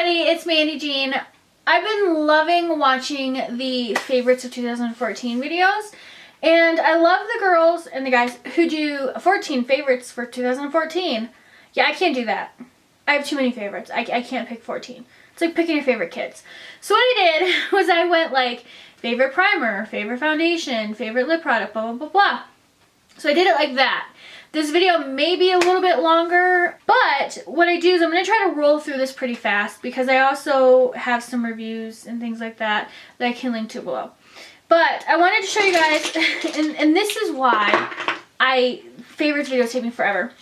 everybody, it's Mandy Jean. I've been loving watching the favorites of 2014 videos, and I love the girls and the guys who do 14 favorites for 2014. Yeah, I can't do that. I have too many favorites. I can't pick 14. It's like picking your favorite kids. So what I did was I went like favorite primer, favorite foundation, favorite lip product, blah, blah, blah, blah. So I did it like that. This video may be a little bit longer, but what I do is I'm going to try to roll through this pretty fast because I also have some reviews and things like that that I can link to below. But I wanted to show you guys, and this is why favorites videos take me forever.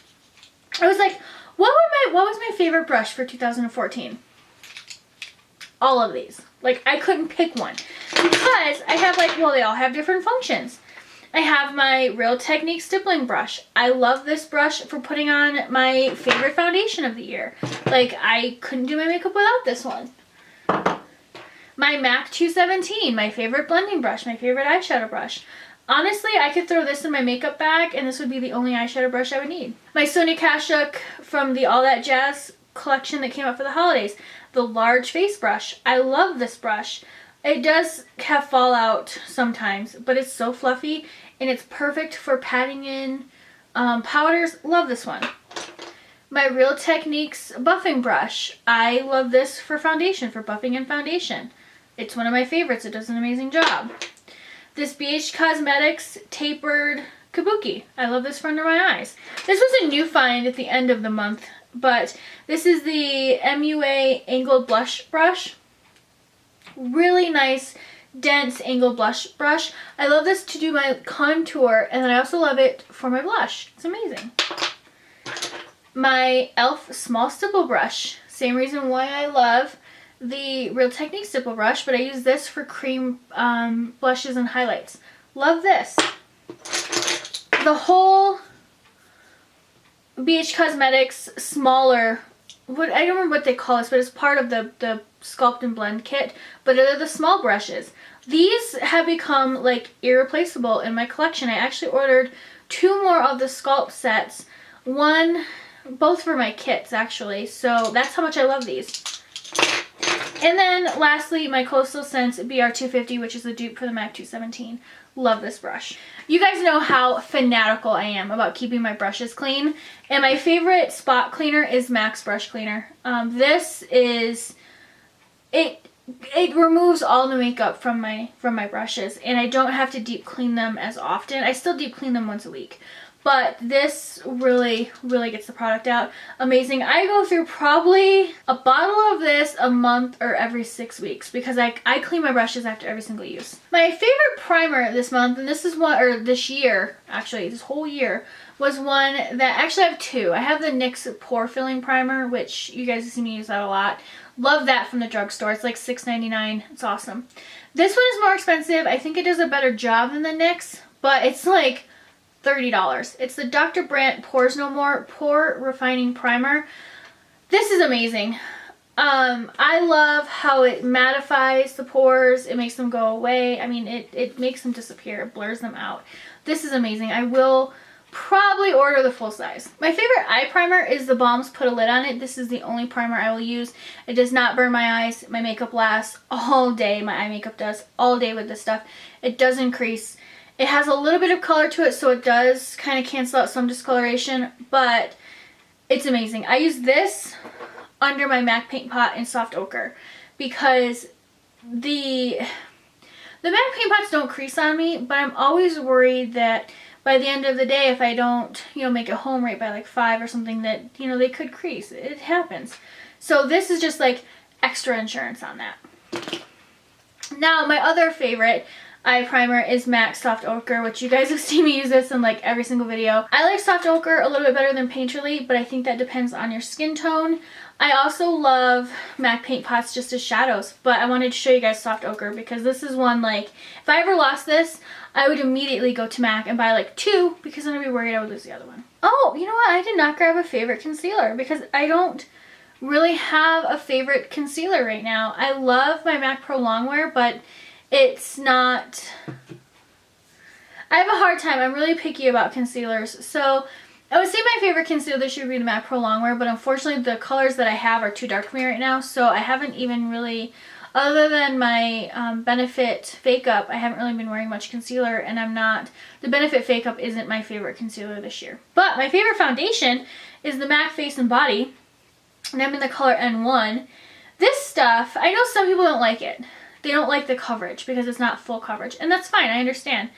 I was like, what was my favorite brush for 2014? All of these. Like, I couldn't pick one because I have like, well, they all have different functions. I have my Real Techniques stippling brush. I love this brush for putting on my favorite foundation of the year. Like, I couldn't do my makeup without this one. My MAC 217, my favorite blending brush, my favorite eyeshadow brush. Honestly, I could throw this in my makeup bag and this would be the only eyeshadow brush I would need. My Sonia Kashuk from the All That Jazz collection that came out for the holidays. The large face brush. I love this brush. It does have fallout sometimes, but it's so fluffy and it's perfect for patting in powders. Love this one. My Real Techniques buffing brush. I love this for foundation, for buffing in foundation. It's one of my favorites. It does an amazing job. This BH Cosmetics tapered kabuki. I love this for under my eyes. This was a new find at the end of the month, but this is the MUA angled blush brush. Really nice, dense angled blush brush. I love this to do my contour, and then I also love it for my blush. It's amazing. My e.l.f. small stipple brush. Same reason why I love the Real Techniques stipple brush, but I use this for cream blushes and highlights. Love this. The whole BH Cosmetics smaller, I don't remember what they call this, but it's part of the Sculpt and Blend kit, but they're the small brushes. These have become like irreplaceable in my collection. I actually ordered 2 more of the Sculpt sets, both for my kits actually, so that's how much I love these. And then lastly, my Coastal Scents BR250, which is a dupe for the MAC 217. Love this brush. You guys know how fanatical I am about keeping my brushes clean, and my favorite spot cleaner is MAC's brush cleaner. This is, it removes all the makeup from my brushes, and I don't have to deep clean them as often. I still deep clean them once a week, but this really, really gets the product out. Amazing. I go through probably a bottle of this a month or every 6 weeks because I clean my brushes after every single use. My favorite primer this month, and this is one, or this year, actually, this whole year, was one that, actually I have 2. I have the NYX Pore Filling Primer, which you guys have seen me use that a lot. Love that from the drugstore. It's like $6.99. It's awesome. This one is more expensive. I think it does a better job than the NYX, but it's like $30. It's the Dr. Brandt Pores No More Pore Refining Primer. This is amazing. I love how it mattifies the pores. It makes them go away. I mean, it makes them disappear. It blurs them out. This is amazing. I will probably order the full size. My favorite eye primer is the Balms Put a Lid on It. This is the only primer I will use. It does not burn my eyes. My makeup lasts all day. My eye makeup does all day with this stuff. It doesn't crease. It has a little bit of color to it, so it does kind of cancel out some discoloration, but it's amazing. I use this under my MAC Paint Pot in Soft Ochre because the MAC Paint Pots don't crease on me, but I'm always worried that by the end of the day, if I don't, make it home right by like 5 or something, that, they could crease. It happens. So this is just like extra insurance on that. Now, my other favorite eye primer is MAC Soft Ochre, which you guys have seen me use this in like every single video. I like Soft Ochre a little bit better than Painterly, but I think that depends on your skin tone. I also love MAC Paint Pots just as shadows, but I wanted to show you guys Soft Ochre because this is one, like, if I ever lost this, I would immediately go to MAC and buy like 2 because then I'd be worried I would lose the other one. Oh, you know what? I did not grab a favorite concealer because I don't really have a favorite concealer right now. I love my MAC Pro Longwear, but it's not, I have a hard time. I'm really picky about concealers. So I would say my favorite concealer this year would be the MAC Pro Longwear, but unfortunately the colors that I have are too dark for me right now, so I haven't even really, other than my Benefit Fake Up, I haven't really been wearing much concealer, and the Benefit Fake Up isn't my favorite concealer this year. But my favorite foundation is the MAC Face and Body, and I'm in the color N1. This stuff, I know some people don't like it. They don't like the coverage because it's not full coverage, and that's fine, I understand.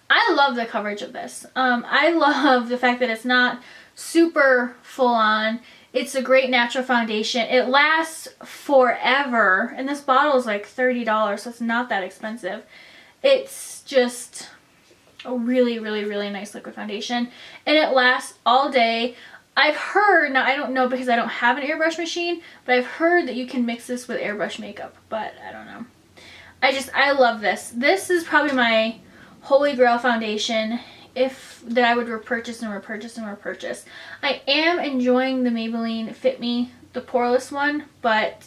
I love the coverage of this. I love the fact that it's not super full on. It's a great natural foundation. It lasts forever, and this bottle is like $30, so it's not that expensive. It's just a really, really, really nice liquid foundation, and it lasts all day. I've heard, now I don't know because I don't have an airbrush machine, but I've heard that you can mix this with airbrush makeup, but I don't know. I love this. This is probably my holy grail foundation that I would repurchase and repurchase and repurchase. I am enjoying the Maybelline Fit Me, the poreless one, but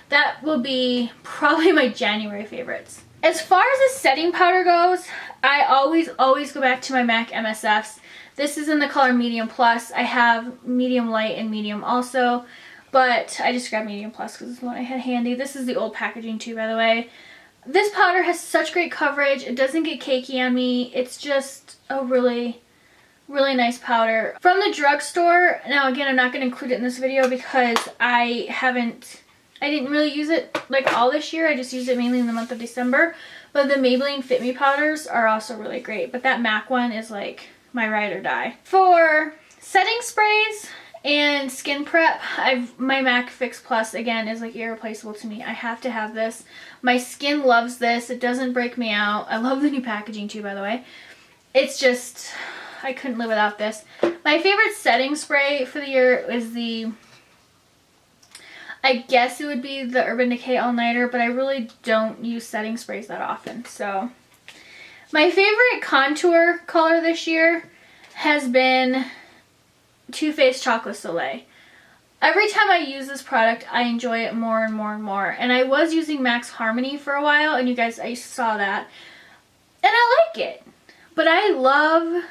that will be probably my January favorites. As far as the setting powder goes, I always go back to my MAC MSFs. This is in the color Medium Plus. I have Medium Light and Medium also, but I just grabbed Medium Plus because it's the one I had handy. This is the old packaging too, by the way. This powder has such great coverage. It doesn't get cakey on me. It's just a really, really nice powder. From the drugstore, now again, I'm not going to include it in this video because I didn't really use it like all this year. I just used it mainly in the month of December. But the Maybelline Fit Me powders are also really great. But that MAC one is like my ride or die. For setting sprays and skin prep, my MAC Fix Plus again is like irreplaceable to me. I have to have this. My skin loves this. It doesn't break me out. I love the new packaging too, by the way. It's just, I couldn't live without this. My favorite setting spray for the year is I guess it would be the Urban Decay All Nighter, but I really don't use setting sprays that often. So my favorite contour color this year has been Too Faced Chocolate Soleil. Every time I use this product, I enjoy it more and more and more. And I was using Max Harmony for a while, and you guys, I saw that. And I like it. But I love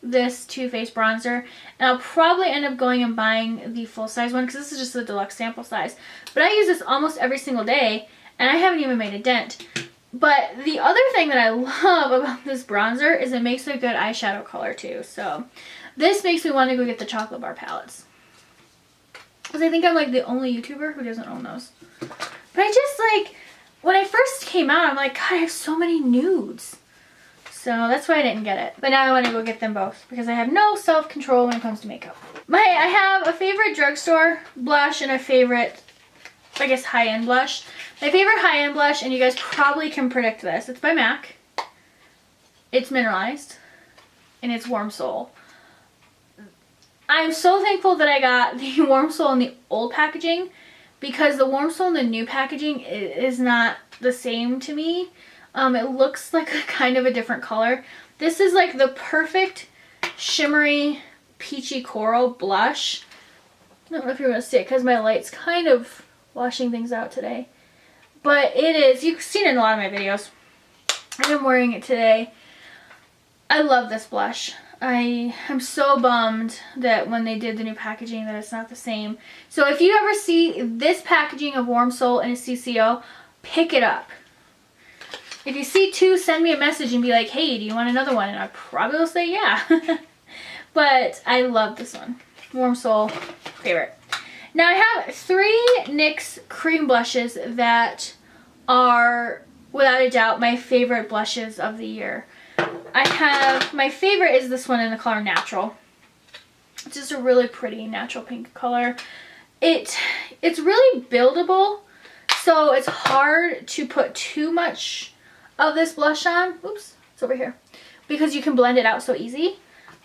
this Too Faced bronzer, and I'll probably end up going and buying the full-size one because this is just the deluxe sample size. But I use this almost every single day, and I haven't even made a dent. But the other thing that I love about this bronzer is it makes a good eyeshadow color too. So this makes me want to go get the chocolate bar palettes. Because I think I'm like the only YouTuber who doesn't own those. But I just like, when I first came out, I'm like, God, I have so many nudes. So that's why I didn't get it. But now I want to go get them both because I have no self-control when it comes to makeup. I have a favorite drugstore blush and a favorite, I guess, high-end blush. My favorite high-end blush, and you guys probably can predict this, it's by MAC. It's mineralized, and it's Warm Soul. I'm so thankful that I got the Warm Soul in the old packaging because the Warm Soul in the new packaging is not the same to me. It looks like a kind of a different color. This is like the perfect shimmery peachy coral blush. I don't know if you're going to see it because my light's kind of washing things out today. But it is, you've seen it in a lot of my videos. I'm wearing it today. I love this blush. I am so bummed that when they did the new packaging that it's not the same. So if you ever see this packaging of Warm Soul in a CCO, pick it up. If you see two, send me a message and be like, hey, do you want another one? And I probably will say yeah. But I love this one. Warm Soul, favorite. Now I have 3 NYX cream blushes that are, without a doubt, my favorite blushes of the year. My favorite is this one in the color Natural. It's just a really pretty natural pink color. It's really buildable, so it's hard to put too much of this blush on. Oops, it's over here. Because you can blend it out so easy.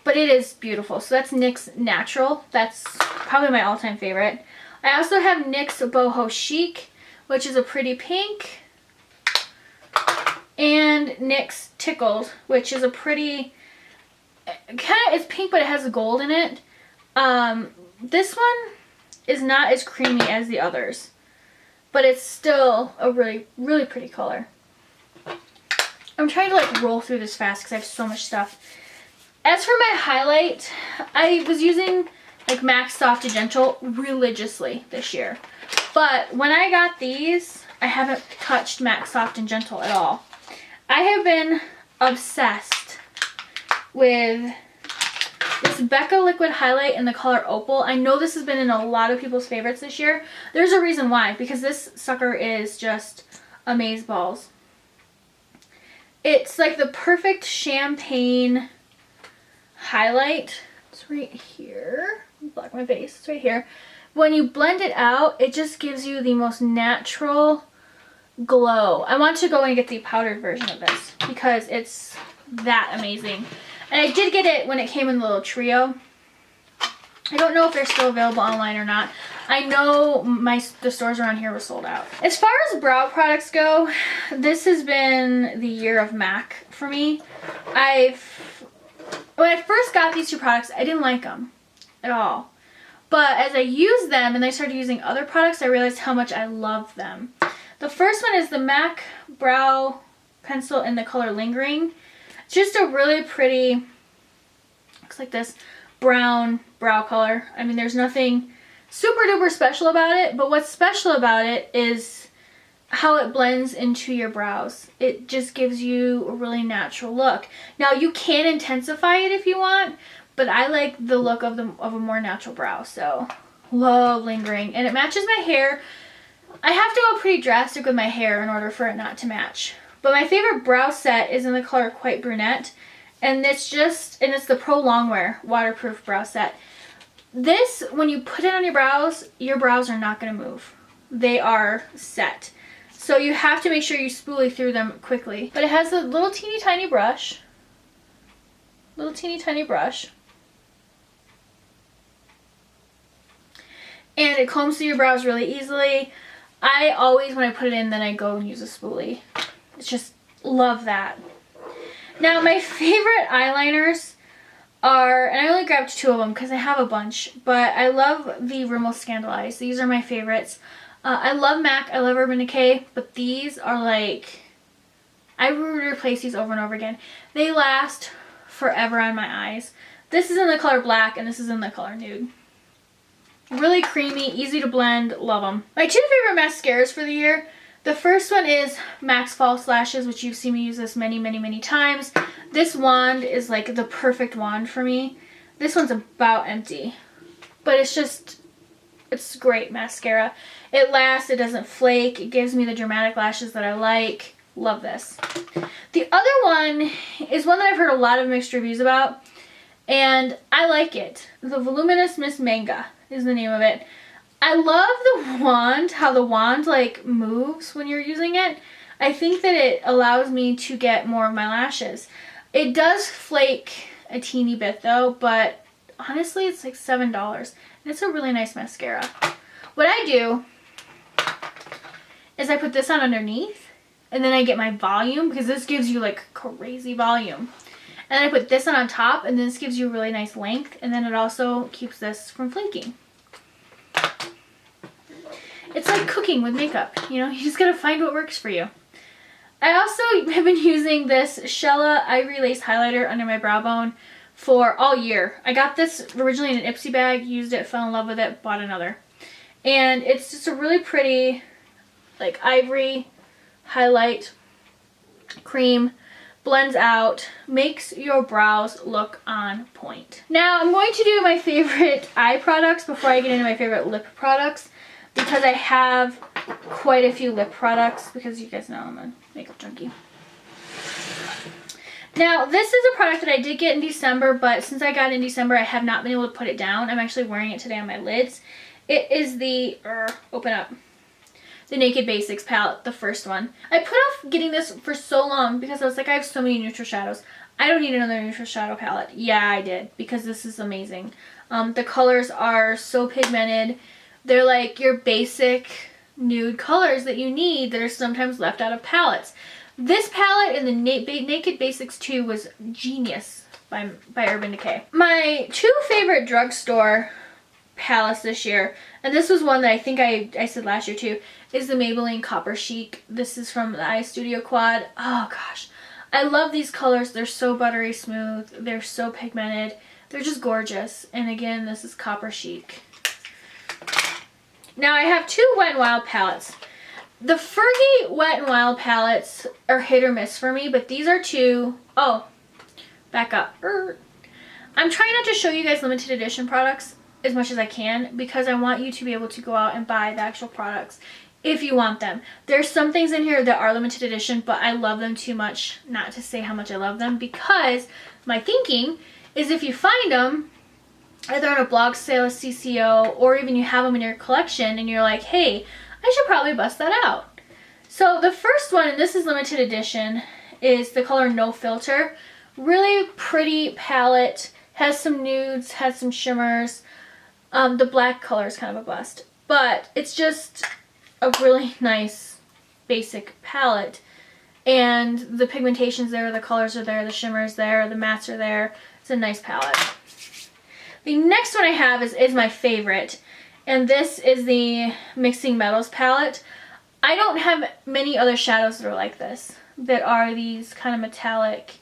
But it is beautiful. So that's NYX Natural. That's probably my all-time favorite. I also have NYX Boho Chic, which is a pretty pink. And NYX Tickled, which is a pretty, it's pink but it has gold in it. This one is not as creamy as the others, but it's still a really, really pretty color. I'm trying to like roll through this fast because I have so much stuff. As for my highlight, I was using like MAC Soft and Gentle religiously this year. But when I got these, I haven't touched MAC Soft and Gentle at all. I have been obsessed with this Becca Liquid Highlight in the color Opal. I know this has been in a lot of people's favorites this year. There's a reason why, because this sucker is just amazeballs. It's like the perfect champagne highlight. It's right here. Block my face. It's right here. When you blend it out, it just gives you the most natural glow. I want to go and get the powdered version of this because it's that amazing. And I did get it when it came in the little trio. I don't know if they're still available online or not. I know the stores around here were sold out. As far as brow products go, this has been the year of MAC for me. When I first got these two products, I didn't like them at all. But as I used them and I started using other products, I realized how much I love them. The first one is the MAC Brow Pencil in the color Lingering. It's just a really pretty, looks like this, brown brow color. I mean, there's nothing super duper special about it, but what's special about it is how it blends into your brows. It just gives you a really natural look. Now, you can intensify it if you want, but I like the look of a more natural brow, so love Lingering. And it matches my hair. I have to go pretty drastic with my hair in order for it not to match. But my favorite brow set is in the color Quite Brunette, and it's the Pro Longwear waterproof brow set. This, when you put it on your brows are not going to move. They are set. So you have to make sure you spoolie through them quickly. But it has a little teeny tiny brush. And it combs through your brows really easily. I always, when I put it in, then I go and use a spoolie. It's just, love that. Now, my favorite eyeliners are, and I only grabbed two of them because I have a bunch, but I love the Rimmel Scandaleyes. These are my favorites. I love MAC, I love Urban Decay, but these are like, I would replace these over and over again. They last forever on my eyes. This is in the color Black, and this is in the color Nude. Really creamy, easy to blend, love them. My two favorite mascaras for the year. The first one is MAC's False Lashes, which you've seen me use this many, many, many times. This wand is like the perfect wand for me. This one's about empty, but it's great mascara. It lasts, it doesn't flake, it gives me the dramatic lashes that I like. Love this. The other one is one that I've heard a lot of mixed reviews about, and I like it. The Voluminous Miss Manga is the name of it. I love the wand, how the wand like moves when you're using it. I think that it allows me to get more of my lashes. It does flake a teeny bit though, but honestly it's like $7 and it's a really nice mascara. What I do is I put this on underneath and then I get my volume because this gives you like crazy volume. And then I put this on top and this gives you really nice length, and then it also keeps this from flaking. It's like cooking with makeup, you know, you just gotta find what works for you. I also have been using this Shella Ivory Lace Highlighter under my brow bone for all year. I got this originally in an Ipsy bag, used it, fell in love with it, bought another. And it's just a really pretty, like, ivory highlight cream. Blends out, makes your brows look on point. Now I'm going to do my favorite eye products before I get into my favorite lip products, because I have quite a few lip products, because you guys know I'm a makeup junkie. Now this is a product that I did get in December, but since I got it in December I have not been able to put it down. I'm actually wearing it today on my lids. It is the, open up, the Naked Basics palette, the first one. I put off getting this for so long because I was like, I have so many neutral shadows. I don't need another neutral shadow palette. Yeah, I did, because this is amazing. The colors are so pigmented. They're like your basic nude colors that you need that are sometimes left out of palettes. This palette in the Naked Basics 2 was genius by Urban Decay. My two favorite drugstore palettes this year, and this was one that I think I said last year too, is the Maybelline Copper Chic. This is from the Eye Studio Quad. Oh gosh, I love these colors. They're so buttery smooth. They're so pigmented. They're just gorgeous. And again, this is Copper Chic. Now I have two Wet n Wild palettes. The Fergie Wet n Wild palettes are hit or miss for me, but these are two. Oh, back up. I'm trying not to show you guys limited edition products as much as I can because I want you to be able to go out and buy the actual products if you want them. There's some things in here that are limited edition, but I love them too much not to say how much I love them, because my thinking is if you find them either on a blog sale, a CCO, or even you have them in your collection and you're like, hey, I should probably bust that out. So the first one, and this is limited edition, is the color No Filter. Really pretty palette. Has some nudes, has some shimmers. The black color is kind of a bust. But it's just a really nice basic palette. And the pigmentation's there, the colors are there, the shimmer's there, the mattes are there. It's a nice palette. The next one I have is my favorite, and this is the Mixing Metals palette. I don't have many other shadows that are like this, that are these kind of metallic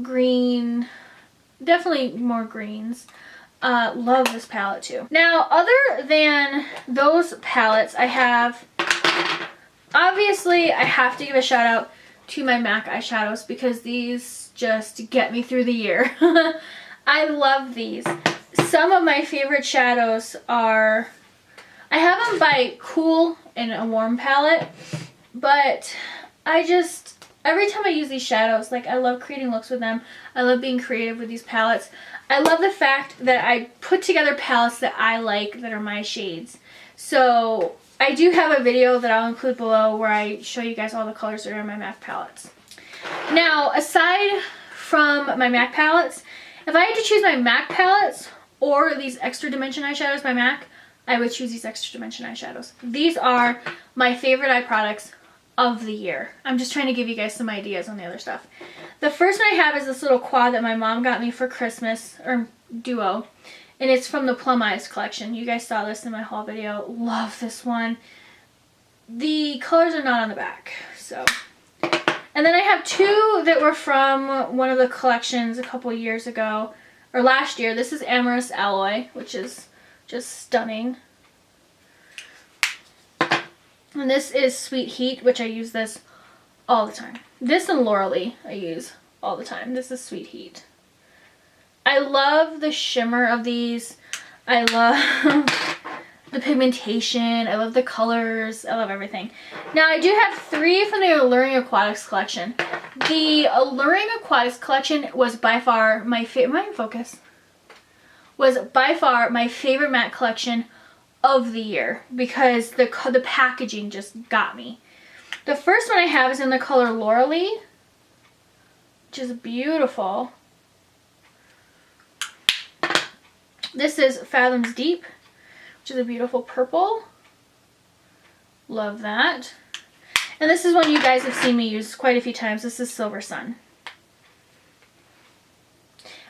green, definitely more greens. Love this palette too. Now, other than those palettes, I have, obviously I have to give a shout out to my MAC eyeshadows because these just get me through the year. I love these. Some of my favorite shadows are, I have them by Cool and a Warm palette, but I just, every time I use these shadows, like, I love creating looks with them. I love being creative with these palettes. I love the fact that I put together palettes that I like that are my shades. So I do have a video that I'll include below where I show you guys all the colors that are in my MAC palettes. Now, aside from my MAC palettes, if I had to choose my MAC palettes or these Extra Dimension eyeshadows by MAC, I would choose these Extra Dimension eyeshadows. These are my favorite eye products of the year. I'm just trying to give you guys some ideas on the other stuff. The first one I have is this little quad that my mom got me for Christmas, or duo, and it's from the Plum Eyes collection. You guys saw this in my haul video. Love this one. The colors are not on the back, so. And then I have two that were from one of the collections a couple years ago, or last year. This is Amorous Alloy, which is just stunning. And this is Sweet Heat, which I use this all the time. This and Lauralee I use all the time. This is Sweet Heat. I love the shimmer of these. I love the pigmentation. I love the colors. I love everything. Now, I do have three from the Alluring Aquatics collection. The Alluring Aquatics collection was by far my favorite. Was by far my favorite matte collection of the year because the packaging just got me. The first one I have is in the color Lauralee, which is beautiful. This is Fathoms Deep, which is a beautiful purple. Love that. And this is one you guys have seen me use quite a few times. This is Silver Sun.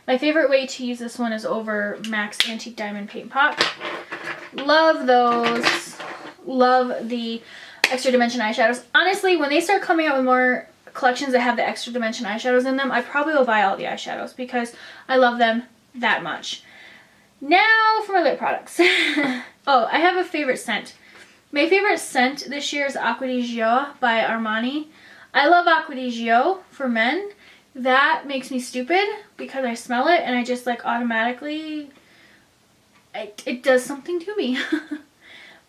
My favorite way to use this one is over MAC's Antique Diamond Paint Pot. Love those. Love the Extra Dimension eyeshadows. Honestly, when they start coming out with more collections that have the Extra Dimension eyeshadows in them, I probably will buy all the eyeshadows because I love them that much. Now for my lip products. Oh, I have a favorite scent. My favorite scent this year is Acqua di Gio by Armani. I love Acqua di Gio for men. That makes me stupid because I smell it and I just like automatically, it does something to me.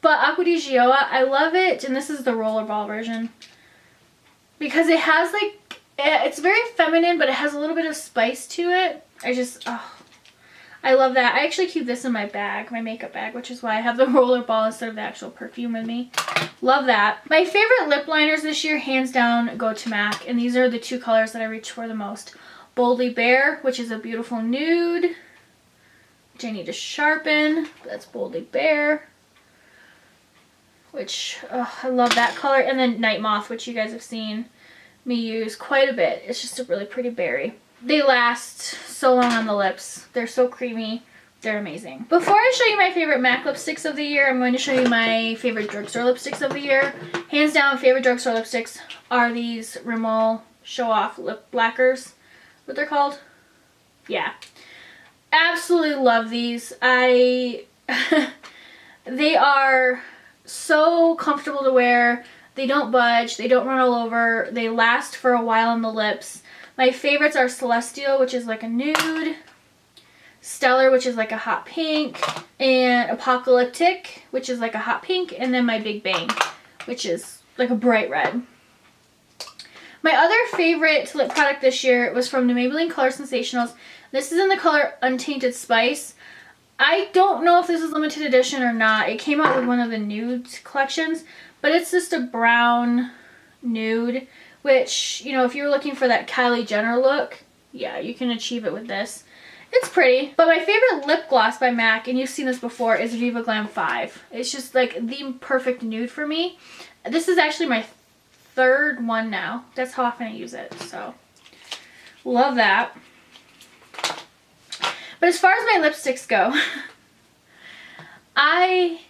But Acqua di Gio, I love it, and this is the rollerball version because it has like, it's very feminine, but it has a little bit of spice to it. I love that. I actually keep this in my bag, my makeup bag, which is why I have the rollerball instead of the actual perfume with me. Love that. My favorite lip liners this year, hands down, go to MAC, and these are the two colors that I reach for the most. Boldly Bare, which is a beautiful nude, which I need to sharpen. That's Boldly Bare, which, I love that color. And then Night Moth, which you guys have seen me use quite a bit. It's just a really pretty berry. They last so long on the lips. They're so creamy. They're amazing. Before I show you my favorite MAC lipsticks of the year, I'm going to show you my favorite drugstore lipsticks of the year. Hands down, favorite drugstore lipsticks are these Rimmel show off lip lacquers. What they're called? Yeah. Absolutely love these. They are so comfortable to wear. They don't budge. They don't run all over. They last for a while on the lips. My favorites are Celestial, which is like a nude, Stellar, which is like a hot pink, and Apocalyptic, which is like a hot pink, and then my Big Bang, which is like a bright red. My other favorite lip product this year was from the Maybelline Color Sensationals. This is in the color Untainted Spice. I don't know if this is limited edition or not. It came out with one of the nude collections, but it's just a brown nude, which, you know, if you're looking for that Kylie Jenner look, yeah, you can achieve it with this. It's pretty. But my favorite lip gloss by MAC, and you've seen this before, is Viva Glam 5. It's just like the perfect nude for me. This is actually my third one now. That's how often I use it, so love that. But as far as my lipsticks go, I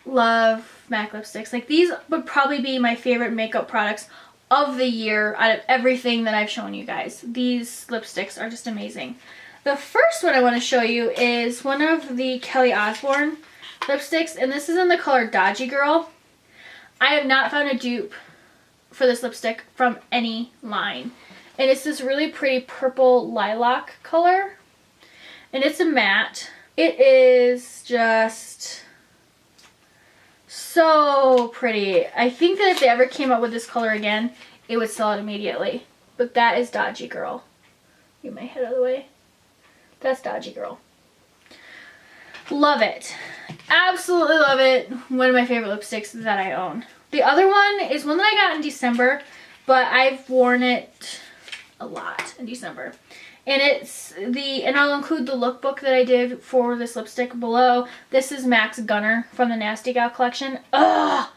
love MAC lipsticks. Like, these would probably be my favorite makeup products of the year out of everything that I've shown you guys. These lipsticks are just amazing. The first one I want to show you is one of the Kelly Osbourne lipsticks, and this is in the color Dodgy Girl. I have not found a dupe for this lipstick from any line. And it's this really pretty purple lilac color. And it's a matte. It is just so pretty. I think that if they ever came out with this color again, it would sell it immediately. But that is Dodgy Girl. Get my head out of the way. That's Dodgy Girl. Love it. Absolutely love it. One of my favorite lipsticks that I own. The other one is one that I got in December, but I've worn it a lot in December. And and I'll include the lookbook that I did for this lipstick below. This is MAC's Gunner from the Nasty Gal collection. Ugh!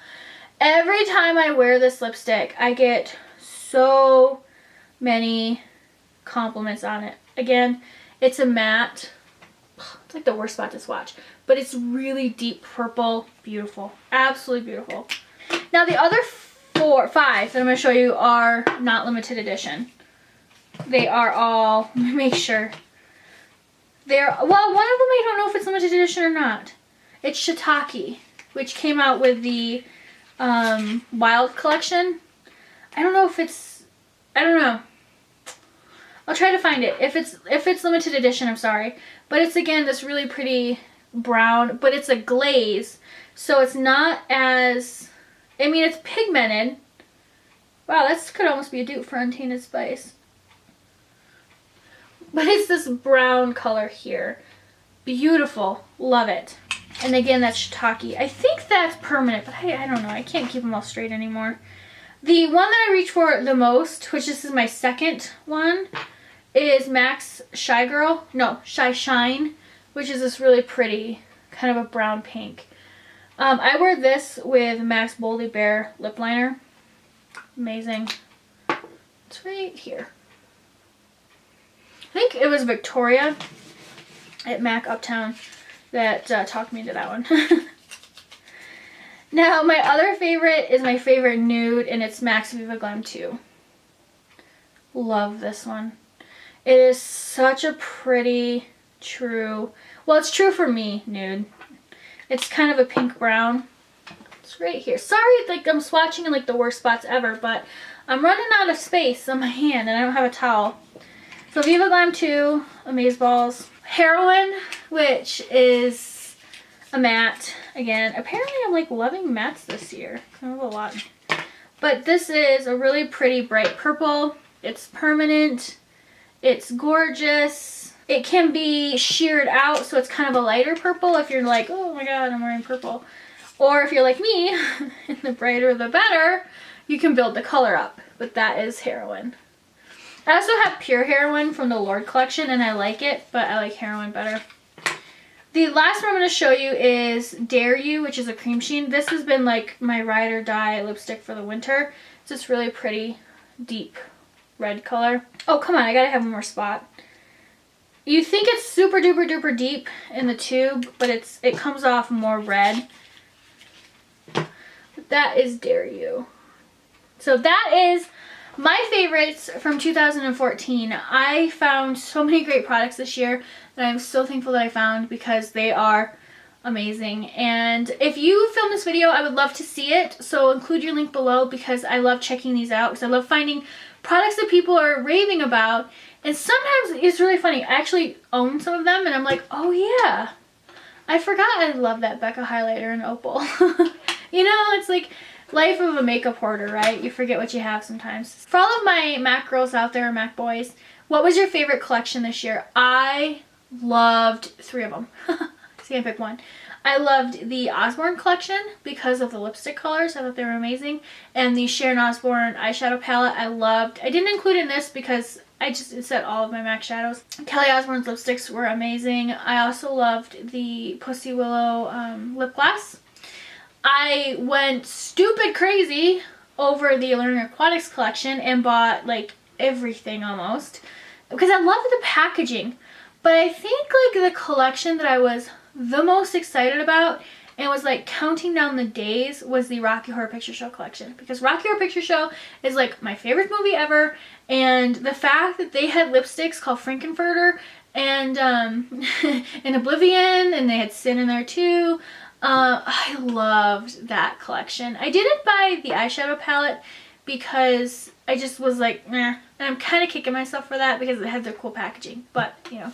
Every time I wear this lipstick, I get so many compliments on it. Again, it's a matte. It's like the worst spot to swatch. But it's really deep purple. Beautiful. Absolutely beautiful. Now the other five that I'm going to show you are not limited edition. They are all, let me make sure. Well, one of them I don't know if it's limited edition or not. It's Shiitake, which came out with the Wild collection. I don't know if it's, I don't know. I'll try to find it. If it's limited edition, I'm sorry. But it's, again, this really pretty brown, but it's a glaze. So it's not as, I mean, it's pigmented. Wow, this could almost be a dupe for Untainted Spice. But it's this brown color here. Beautiful. Love it. And again, that's Shiitake. I think that's permanent, but I don't know. I can't keep them all straight anymore. The one that I reach for the most, which this is my second one, is MAC's Shy Girl. No, Shy Shine, which is this really pretty, kind of a brown pink. I wear this with MAC's Boldly Bare lip liner. Amazing. It's right here. I think it was Victoria at MAC Uptown that talked me into that one. Now, my other favorite is my favorite nude, and it's MAC's Viva Glam 2. Love this one. It is such a pretty, true, well, it's true for me, nude. It's kind of a pink brown. It's right here. Sorry, like I'm swatching in like the worst spots ever, but I'm running out of space on my hand, and I don't have a towel. So Viva Glam 2, Amazeballs. Heroine, which is a matte. Again, apparently I'm like loving mattes this year. Kind of a lot. But this is a really pretty bright purple. It's permanent. It's gorgeous. It can be sheared out, so it's kind of a lighter purple if you're like, oh my god, I'm wearing purple. Or if you're like me, the brighter the better, you can build the color up. But that is Heroine. I also have Pure Heroine from the Lord collection, and I like it, but I like Heroine better. The last one I'm going to show you is Dare You, which is a cream sheen. This has been like my ride or die lipstick for the winter. It's this really pretty, deep red color. Oh, come on, I gotta have one more spot. You think it's super duper duper deep in the tube, but it comes off more red. But that is Dare You. So that is my favorites from 2014, I found so many great products this year that I'm so thankful that I found because they are amazing. And if you film this video, I would love to see it, so include your link below because I love checking these out because I love finding products that people are raving about. And sometimes it's really funny, I actually own some of them and I'm like, oh yeah, I forgot I love that Becca highlighter in Opal. You know, it's like life of a makeup hoarder, right? You forget what you have sometimes. For all of my MAC girls out there, MAC boys, what was your favorite collection this year? I loved 3 of them. So you can pick one. I loved the Osborne collection because of the lipstick colors. I thought they were amazing. And the Sharon Osbourne eyeshadow palette I loved. I didn't include in this because I just set all of my MAC shadows. Kelly Osbourne's lipsticks were amazing. I also loved the Pussy Willow lip gloss. I went stupid crazy over the Learning Aquatics collection and bought like everything almost because I loved the packaging. But I think like the collection that I was the most excited about and was like counting down the days was the Rocky Horror Picture Show collection, because Rocky Horror Picture Show is like my favorite movie ever, and the fact that they had lipsticks called Frankenfurter and and Oblivion, and they had Sin in there too. I loved that collection. I didn't buy the eyeshadow palette because I just was like, nah, and I'm kind of kicking myself for that because it had the cool packaging, but you know,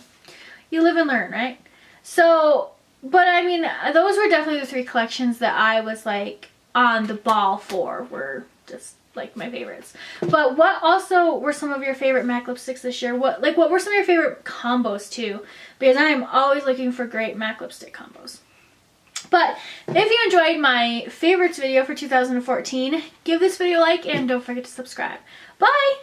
you live and learn, right? So, but I mean, those were definitely the 3 collections that I was like on the ball for, were just like my favorites. But what also were some of your favorite MAC lipsticks this year? What were some of your favorite combos too? Because I am always looking for great MAC lipstick combos. But if you enjoyed my favorites video for 2014, give this video a like and don't forget to subscribe. Bye!